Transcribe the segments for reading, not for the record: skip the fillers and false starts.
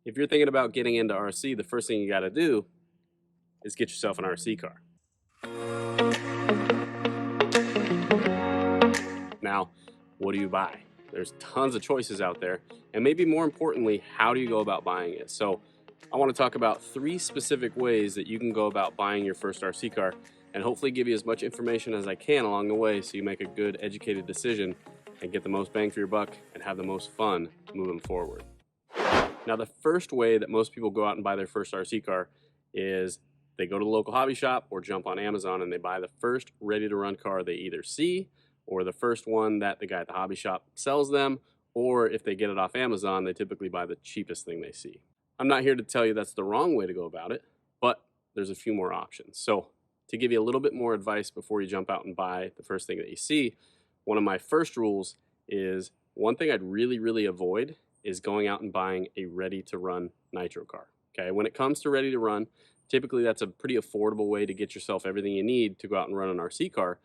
If you're thinking about getting into RC, the first thing you got to do is get yourself an RC car. Now, what do you buy? There's tons of choices out there, and maybe more importantly, how do you go about buying it? So, I want to talk about 3 specific ways that you can go about buying your first RC car and hopefully give you as much information as I can along the way so you make a good educated decision and get the most bang for your buck and have the most fun moving forward. Now, the first way that most people go out and buy their first RC car is they go to the local hobby shop or jump on Amazon and they buy the first ready to run car they either see, or the first one that the guy at the hobby shop sells them, or if they get it off Amazon, they typically buy the cheapest thing they see. I'm not here to tell you that's the wrong way to go about it, but there's a few more options. So, to give you a little bit more advice before you jump out and buy the first thing that you see, one of my first rules is one thing I'd really avoid is going out and buying a ready to run nitro car. Okay, when it comes to ready to run, typically that's a pretty affordable way to get yourself everything you need to go out and run an RC car,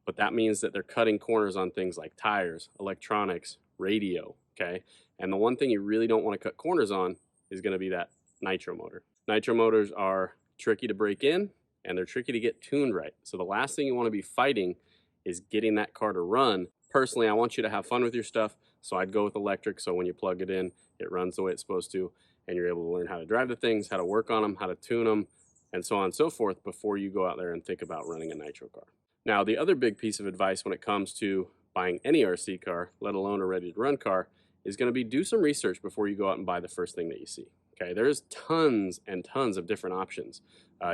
but that means that they're cutting corners on things like tires, electronics, radio, okay? And the one thing you really don't want to cut corners on is going to be that nitro motor. Nitro motors are tricky to break in and they're tricky to get tuned right. So the last thing you want to be fighting is getting that car to run. Personally, I want you to have fun with your stuff, so I'd go with electric, so when you plug it in, it runs the way it's supposed to, and you're able to learn how to drive the things, how to work on them, how to tune them, and so on and so forth before you go out there and think about running a nitro car. Now, the other big piece of advice when it comes to buying any RC car, let alone a ready-to-run car, is going to be do some research before you go out and buy the first thing that you see. Okay, there's tons and tons of different options.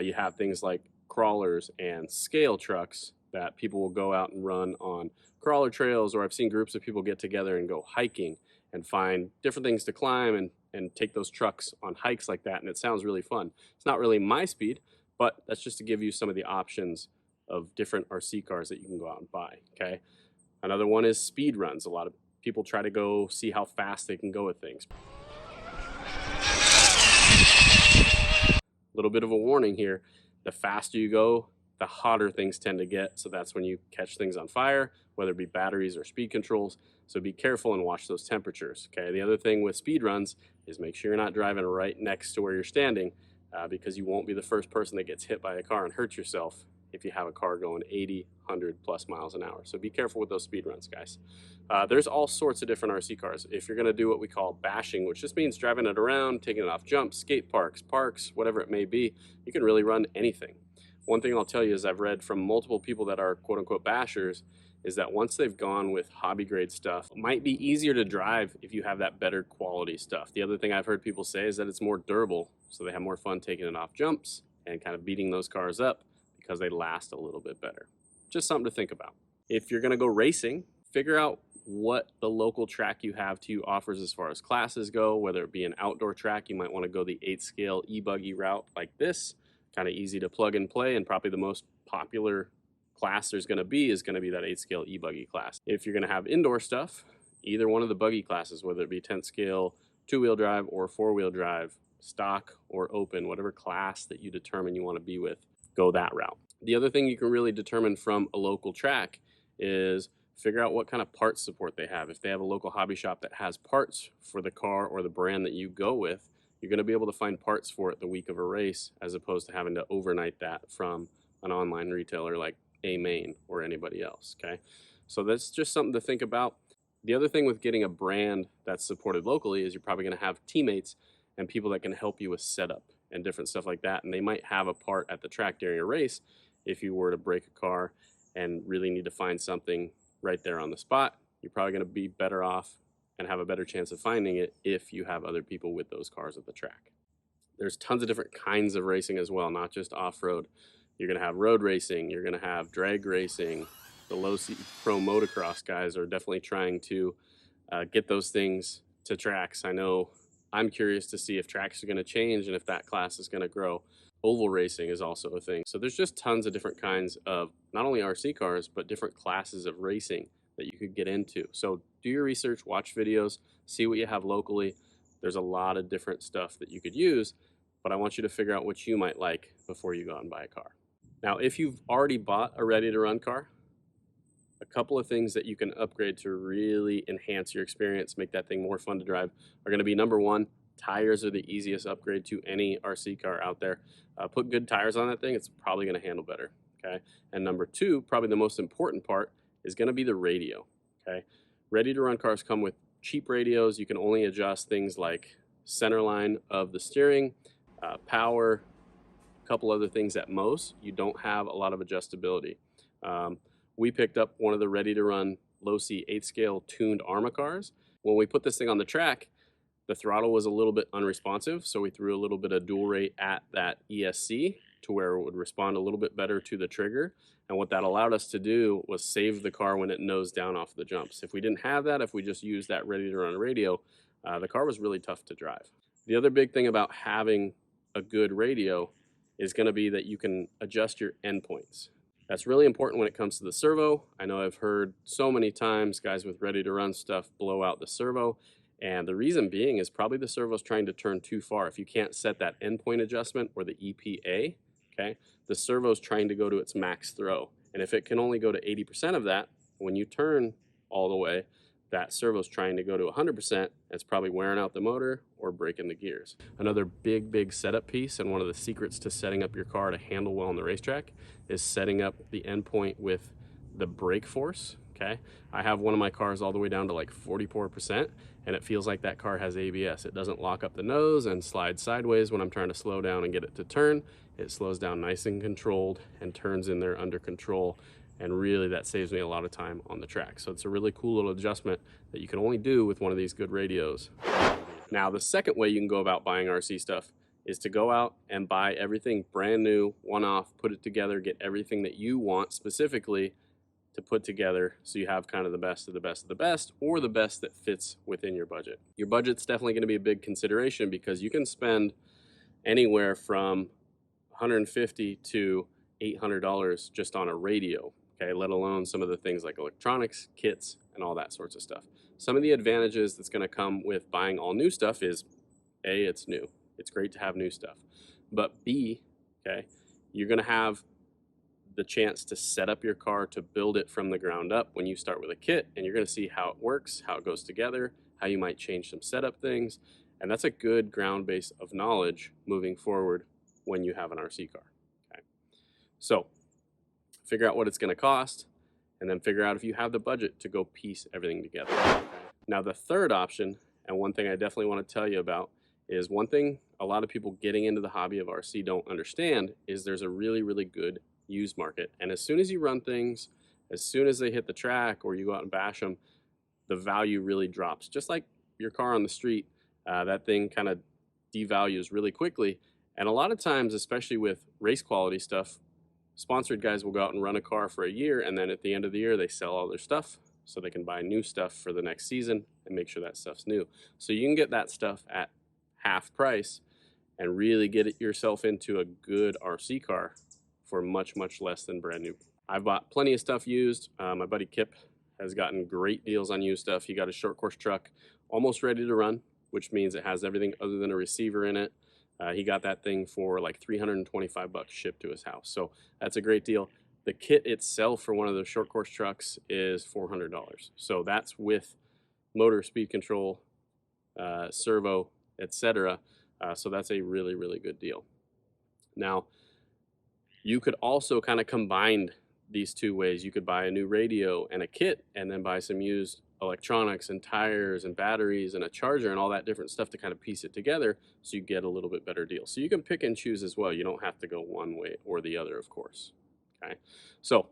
You have things like crawlers and scale trucks that people will go out and run on crawler trails, or I've seen groups of people get together and go hiking and find different things to climb and take those trucks on hikes like that, and it sounds really fun. It's not really my speed, but that's just to give you some of the options of different RC cars that you can go out and buy, okay? Another one is speed runs. A lot of people try to go see how fast they can go with things. A little bit of a warning here, the faster you go, the hotter things tend to get, so that's when you catch things on fire, whether it be batteries or speed controls. So be careful and watch those temperatures, okay? The other thing with speed runs is make sure you're not driving right next to where you're standing, because you won't be the first person that gets hit by a car and hurts yourself if you have a car going 80, 100 plus miles an hour. So be careful with those speed runs, guys. There's all sorts of different RC cars. If you're gonna do what we call bashing, which just means driving it around, taking it off jumps, skate parks, whatever it may be, you can really run anything. One thing I'll tell you is I've read from multiple people that are quote unquote bashers is that once they've gone with hobby grade stuff, it might be easier to drive if you have that better quality stuff. The other thing I've heard people say is that it's more durable, so they have more fun taking it off jumps and kind of beating those cars up because they last a little bit better. Just something to think about. If you're gonna go racing, figure out what the local track you have to you offers as far as classes go, whether it be an outdoor track, you might wanna go the 8 scale e-buggy route like this, kind of easy to plug and play, and probably the most popular class there's going to be is going to be that 8 scale e-buggy class. If you're going to have indoor stuff, either one of the buggy classes, whether it be 10 scale 2-wheel drive or 4-wheel drive, stock or open, whatever class that you determine you want to be with, go that route. The other thing you can really determine from a local track is figure out what kind of parts support they have. If they have a local hobby shop that has parts for the car or the brand that you go with, you're going to be able to find parts for it the week of a race, as opposed to having to overnight that from an online retailer like AMain or anybody else, okay? So that's just something to think about. The other thing with getting a brand that's supported locally is you're probably going to have teammates and people that can help you with setup and different stuff like that, and they might have a part at the track during a race if you were to break a car and really need to find something right there on the spot. You're probably going to be better off and have a better chance of finding it if you have other people with those cars at the track. There's tons of different kinds of racing as well, not just off-road. You're gonna have road racing, you're gonna have drag racing. The low C pro motocross guys are definitely trying to get those things to tracks. I know I'm curious to see if tracks are gonna change and if that class is gonna grow. Oval racing is also a thing. So there's just tons of different kinds of not only RC cars, but different classes of racing that you could get into. So do your research, watch videos, see what you have locally. There's a lot of different stuff that you could use, but I want you to figure out what you might like before you go out and buy a car. Now, if you've already bought a ready-to-run car, a couple of things that you can upgrade to really enhance your experience, make that thing more fun to drive, are going to be number one, Tires are the easiest upgrade to any RC car out there. Put good tires on that thing, it's probably going to handle better. Okay. And number two, probably the most important part, is going to be the radio. Okay. Ready to run cars come with cheap radios. You can only adjust things like center line of the steering, power, a couple other things at most. You don't have a lot of adjustability. We picked up one of the ready to run low C 8 scale tuned ARRMA cars. When we put this thing on the track, the throttle was a little bit unresponsive, so we threw a little bit of dual rate at that ESC to where it would respond a little bit better to the trigger. And what that allowed us to do was save the car when it nosed down off the jumps. If we didn't have that, if we just used that ready to run radio, the car was really tough to drive. The other big thing about having a good radio is going to be that you can adjust your endpoints. That's really important when it comes to the servo. I know I've heard so many times guys with ready to run stuff blow out the servo. And the reason being is probably the servo's trying to turn too far. If you can't set that endpoint adjustment or the EPA, okay, the servo's trying to go to its max throw. And if it can only go to 80% of that, when you turn all the way, that servo's trying to go to 100%, it's probably wearing out the motor or breaking the gears. Another big setup piece, and one of the secrets to setting up your car to handle well on the racetrack, is setting up the endpoint with the brake force. Okay, I have one of my cars all the way down to like 44%, and it feels like that car has ABS. It doesn't lock up the nose and slide sideways when I'm trying to slow down and get it to turn. It slows down nice and controlled and turns in there under control, and really that saves me a lot of time on the track. So it's a really cool little adjustment that you can only do with one of these good radios. Now, the second way you can go about buying RC stuff is to go out and buy everything brand new, one-off, put it together, get everything that you want specifically to put together, so you have kind of the best of the best of the best, or the best that fits within your budget. Your budget's definitely going to be a big consideration, because you can spend anywhere from $150 to $800 just on a radio, okay, let alone some of the things like electronics, kits, and all that sorts of stuff. Some of the advantages that's going to come with buying all new stuff is, A, it's new. It's great to have new stuff. But B, okay, you're going to have the chance to set up your car to build it from the ground up when you start with a kit, and you're going to see how it works, how it goes together, how you might change some setup things, and that's a good ground base of knowledge moving forward when you have an RC car. Okay, so figure out what it's going to cost, and then figure out if you have the budget to go piece everything together. Okay? Now, the third option, and one thing I definitely want to tell you about, is one thing a lot of people getting into the hobby of RC don't understand, is there's a really good used market. And as soon as you run things, as soon as they hit the track or you go out and bash them, the value really drops. Just like your car on the street, that thing kind of devalues really quickly. And a lot of times, especially with race quality stuff, sponsored guys will go out and run a car for a year, and then at the end of the year they sell all their stuff so they can buy new stuff for the next season and make sure that stuff's new. So you can get that stuff at half price and really get yourself into a good RC car for much less than brand new. I've bought plenty of stuff used. My buddy Kip has gotten great deals on used stuff. He got a short course truck almost ready to run, which means it has everything other than a receiver in it. He got that thing for like $325 shipped to his house. So that's a great deal. The kit itself for one of those short course trucks is $400. So that's with motor, speed control, servo, etc. So that's a really good deal. Now, you could also kind of combine these two ways. You could buy a new radio and a kit, and then buy some used electronics and tires and batteries and a charger and all that different stuff to kind of piece it together, so you get a little bit better deal. So you can pick and choose as well. You don't have to go one way or the other, of course. Okay, so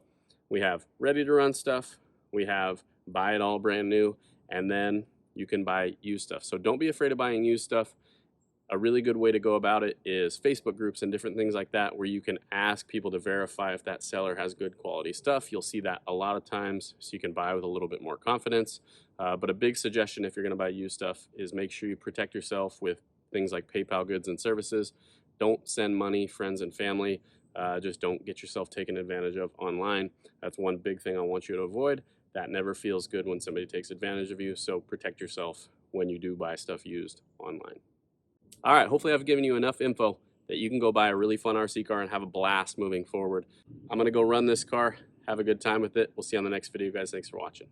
we have ready to run stuff, we have buy it all brand new, and then you can buy used stuff. So don't be afraid of buying used stuff. A really good way to go about it is Facebook groups and different things like that, where you can ask people to verify if that seller has good quality stuff. You'll see that a lot of times, so you can buy with a little bit more confidence. But a big suggestion if you're going to buy used stuff is make sure you protect yourself with things like PayPal goods and services. Don't send money, friends and family. Just don't get yourself taken advantage of online. That's one big thing I want you to avoid. That never feels good when somebody takes advantage of you, so protect yourself when you do buy stuff used online. All right, hopefully I've given you enough info that you can go buy a really fun RC car and have a blast moving forward. I'm going to go run this car, have a good time with it. We'll see you on the next video, guys. Thanks for watching.